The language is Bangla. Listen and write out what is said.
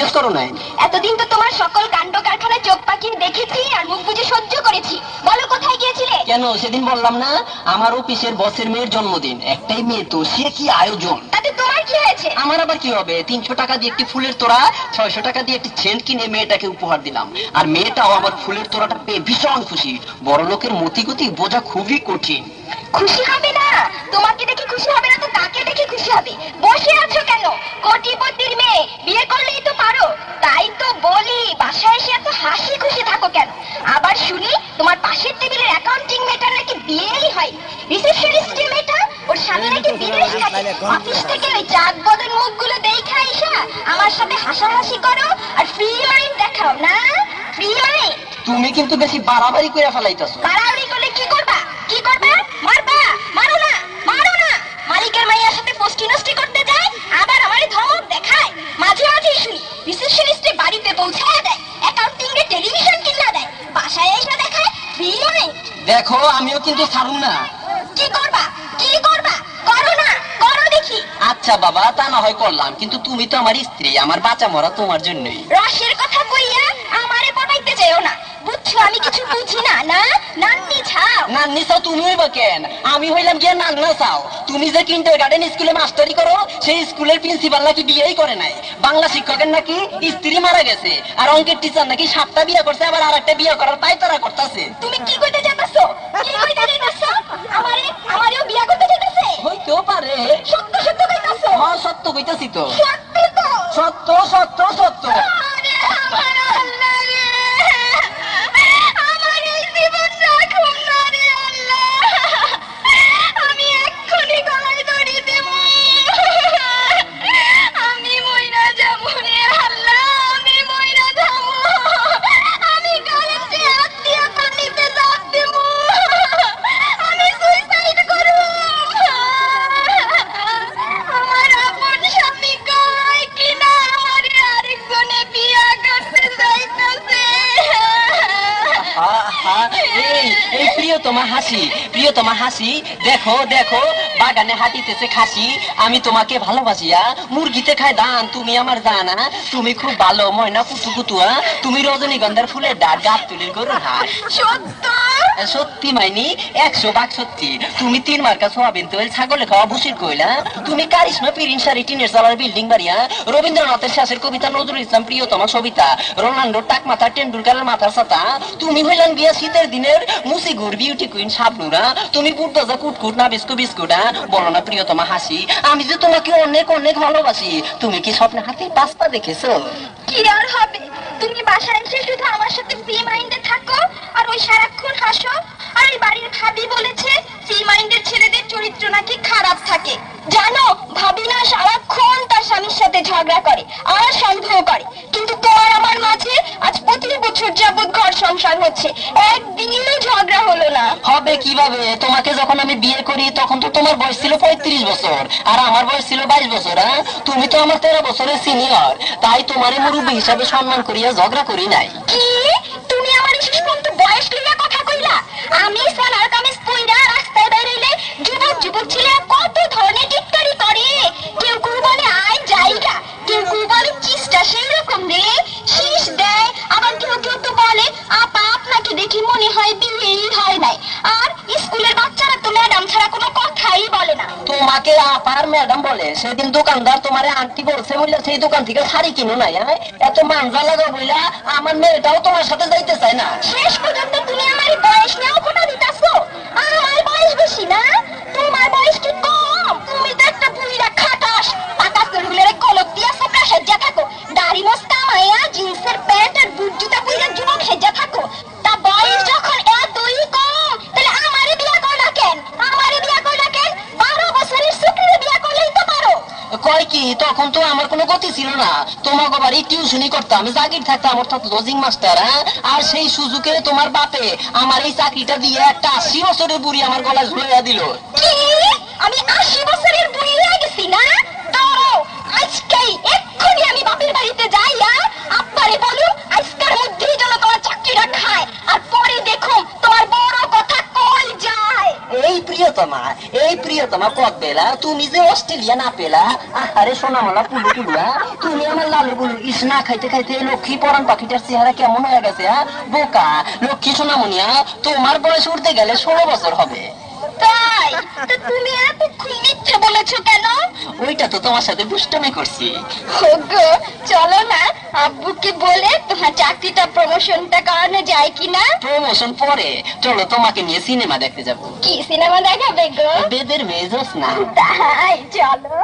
বিশ্বাস করো না? এতদিন তো তোমার সকল কাণ্ড কারখানা চোখ পাকিয়ে দেখেছি আর মুখ বুঝে সহ্য করেছি। বলো কোথায় গিয়েছিলে? কেন সেদিন বললাম না আমার অফিসের বসের মেয়ের জন্মদিন, একটাই মেয়ে তো, সে কি আয়োজন। তাতে তোমার কি হয়েছে? আমার আবার কি হবে, 300 টাকা দিয়ে একটি ফুলের তোড়া, 600 টাকা দিয়ে একটি সেন্ট কিনে মেয়েটাকে উপহার দিলাম। আর মেয়েটাও আমার ফুলের তোড়াটা পেয়ে ভীষণ খুশি। বড় লোকের মতিগতি বোঝা খুবই কঠিন। খুশি হবে না? তোমাকে দেখে খুশি হবে না তো কাকে দেখে খুশি হবে? বসে আছো কেন? কোটিপতির মেয়ে, বিয়ে করলেই তো পারো। তাই তো বলি বাসায় এসে এত হাসি খুশি থাকো কেন? আবার শুনি তোমার পাশের টেবিলের অ্যাকাউন্টিং মেয়েটার নাকি বিয়েই হয়। রিসেপশনিস্ট যে মেয়েটা, ওর স্বামী নাকি বিদেশ থাকে। অফিস থেকে ওই চাঁদ বদন মুখগুলো দেখে আইসা আমার সাথে হাসাহাসি করো আর ফ্রি মাইন্ড দেখাও না? Free mind. তুমি কিন্তু বেশি বাড়াবাড়ি করে ফেলাইতেছো। বাড়াবাড়ি করলে কি করবা? কি করবা? মারবা? মারো না, মারো না। মালিকের মাইয়ার সাথে পোস্টি নষ্টি করতে যায়, আবার আমারে ধমক দেখায়। মাঝে মাঝে শুনি রিসেপশনিস্টে বাড়িতে পৌঁছায় দেয়, অ্যাকাউন্টিং এর টেলিভিশন কিনা দেয়, বাসায় এসে দেখায় ফ্রি মাইন্ড। দেখো আমিও কিন্তু ছাড়ুম না। কি করবা? কি করবা? করো না, করো দেখি। আচ্ছা বাবা, তা না হয় করলাম, কিন্তু তুমি তো আমার স্ত্রী, আমার বাঁচা মরা তোমার জন্যই। রসের কথা কইয়া আমারে পটাইতে যেও না, বুঝছো? আমি কিছু বুঝি না। না নান্নি ছাও। নান্নি চাও তুমি হইবা কেন? আমি হইলাম গিয়া নান্না চাও। তুমি যে কিন্ডারগার্টেন স্কুলে মাস্টারি করো, সেই স্কুলের প্রিন্সিপাল নাকি বিয়েই করে নাই। বাংলা শিক্ষকের নাকি স্ত্রী মারা গেছে, আর অঙ্কের টিচার নাকি 7টা বিয়ে করছে, আবার আরেকটা বিয়ে করার পায়তারা করতেছে। তুমি কি কইতে চাইতাছো? কি কইতে চাইতাছো? আমারেও বিয়া করতে চাইতাছে? হইতেও পারে। সত্য সত্য কইতাছো? হ্যাঁ সত্য কইতাছি তো। সত্য তো? সত্য সত্য সত্য। আরে আমার আল্লাহ রে, আমার এই জীবন রাখুন না রে আল্লাহ। আমি এক্ষুনি গলায় দড়ি দেব, আমি মইরা যাবো রে আল্লাহ, আমি মইরা যাবো। আমি কারেন্টে হাত দিয়া পানিতে লাফ দেব, আমি সুইসাইড করব। আমার আপন স্বামী কয় কিনা আমারে আরেকজনে বিয়া করতে চাইতাছে। এই প্রিয়তমা হাসি, প্রিয়তমা হাসি, দেখো দেখো বাগানে হাঁটিতেছে খাসি। আমি তোমাকে ভালোবাসিয়া মুরগিতে খায় ধান, তুমি আমার জানা। তুমি খুব ভালো ময়না কুতু কুতুয়া, তুমি রজনীগন্ধার ফুলের ডাট, গাছ তুলির গরুর হাট। সত্য? সত্যি মাইনি, 100 ভাগ সত্যি। তুমি 3 মার্কা সোয়াবিন তেল, ছাগলে খাওয়া ভুসির কইলা, তুমি কারিশমা পিরিন শাড়ি, টিনের চালার বিল্ডিং বাড়িয়া, রবীন্দ্রনাথের শেষের কবিতা, নজরুল ইসলাম প্রিয়তমা সবিতা, রোনাল্ডোর টাক মাথা, টেন্ডুলকারের মাথার ছাতা। তুমি হইলেন বিয়া শীতের দিনের মুসিগুর বিউটি কুইন শাবনুরা। তুমি বুটবাজা কুটকুট না বিস্কু বিস্কুটা। বলো না প্রিয়তমা হাসি, আমি যে তোমাকে অনেক অনেক ভালোবাসি। তুমি কি স্বপ্নে হাতে পাঁচপা দেখেছো? কি আর হবে, তুমি বাসায় এসে শুধু আমার সাথে ফ্রি মাইন্ডে থাকো আর ওই সারাক্ষণ হাসো। আর এই বাড়ির ভাবি বলেছে ফ্রি মাইন্ডের ছেলেদের চরিত্র নাকি খারাপ থাকে। জানো, ভাবি না সারাক্ষণ তার স্বামীর সাথে ঝগড়া করে আর সন্দেহ করে। কিন্তু তোমার আমার মাঝে আজ 25 বছর যাবৎ ঘর সংসার হচ্ছে, একদিনও ঝগড়া হলো না। হবে কিভাবে? তোমাকে যখন আমি বিয়ে করি তখন তো তোমার বয়স ছিল 35 বছর আর আমার বয়স ছিল 22 বছর। তুমি তো আমার 13 বছরের সিনিয়র, তাই তোমার মুরব্বী হিসাবে সম্মান করিয়া ঝগড়া করি নাই। কি? তুমি আমার শেষ পর্যন্ত বয়স লইয়া কথা কইলা? আমি সালার কামিজ পইরা রাস্তায় বেরোইলে যুবক যুবক ছেলে কত ধরনের টিটকারি করে। কেউ কেউ বলে আয় জায়গা, কেউ কেউ বলে চিস্টা সেই রকম রে, শীষ দেয়। আবার কেউ কেউ তো বলে আপা আপনাকে দেখে মনে হয় বিয়েই হয় নাই। আর স্কুলের বাচ্চারা তো ম্যাডাম ছাড়া কোনো কথাই বলে না। তোমাকে আপার ম্যাডাম বলে, সেদিন দোকানদার তোমারে আন্টি বলছে বলে সেই দোকান থেকে শাড়ি কিনো নাই। এত মানজা লাগা বইলা আমার মেয়েটাও তোমার সাথে যাইতে চায় না। শেষ পর্যন্ত তুমি আমার বয়স নিয়েও কথা দিতাছো? আমার বয়স বেশি না, তোমার বয়স কি কম? তুমি তো একটা বুড়িরা খাটাস, পাকা চুলগুলোরে কলপ দিয়া সোকা সেজ্জা থাকো, দাড়ি মোস্তা মায়া জিন্সের প্যান্ট আর বুট জুতা পইরা যুবক সেজ্জা থাকো। তা বয়স যখন এতই কম, তাহলে আমারে বিয়া করলা কেন? আমারে বিয়া করলা কেন? 12 বছরের শুকরে বিয়া করলেই তো পারো। কয় কি, তখন তো আমার কোনো গতি ছিল না। তোমাকে বাড়ি টিউশনি করতাম, জাগির থাকতাম অর্থাৎ লজিং মাস্টার। আর সেই সুযোগে তোমার বাপে আমার এই চাকরিটা দিয়ে একটা 80 বছরের বুড়ি আমার গলায় ঝুলাইয়া দিল। কি? আমি 80 বছরের বুড়ি হয়ে গেছি না? দাঁড়াও, আজকেই এক্ষুনি আমি বাপের বাড়িতে যাইয়া আব্বারে বলুম আজকের মধ্যেই যেন তোমার চাকরিটা খায়, আর পরে দেখো তোমার বড় কথা কই যায়। এই প্রিয়তমা, এই প্রিয় প্রিয়তমা পদ পেলা, তুমি যে অস্ট্রেলিয়া না পেলা। আরে সোনামালা পুলু পুলুয়া, তুমি আমার লালু গুলু ইস না খাইতে খাইতে লক্ষ্মী পরান পাখিটার চেহারা কেমন হয়ে গেছে। বোকা লক্ষ্মী সোনামনিয়া, তোমার বয়স উঠতে গেলে 16 বছর হবে। তাই তো তুমি এতক্ষণ মিথ্যে বলেছো কেন? ওইটা তো তোমার সাথে দুষ্টমি করছি। ওগো চলো না আব্বুকে বলে তোমার চাকরিটা প্রমোশনটা করানো যায় কিনা। প্রমোশন পরে, চলো তোমাকে নিয়ে সিনেমা দেখতে যাবো। কি সিনেমা দেখাবে গো? বেদের মেয়ে জোৎস্না। তাই চলো।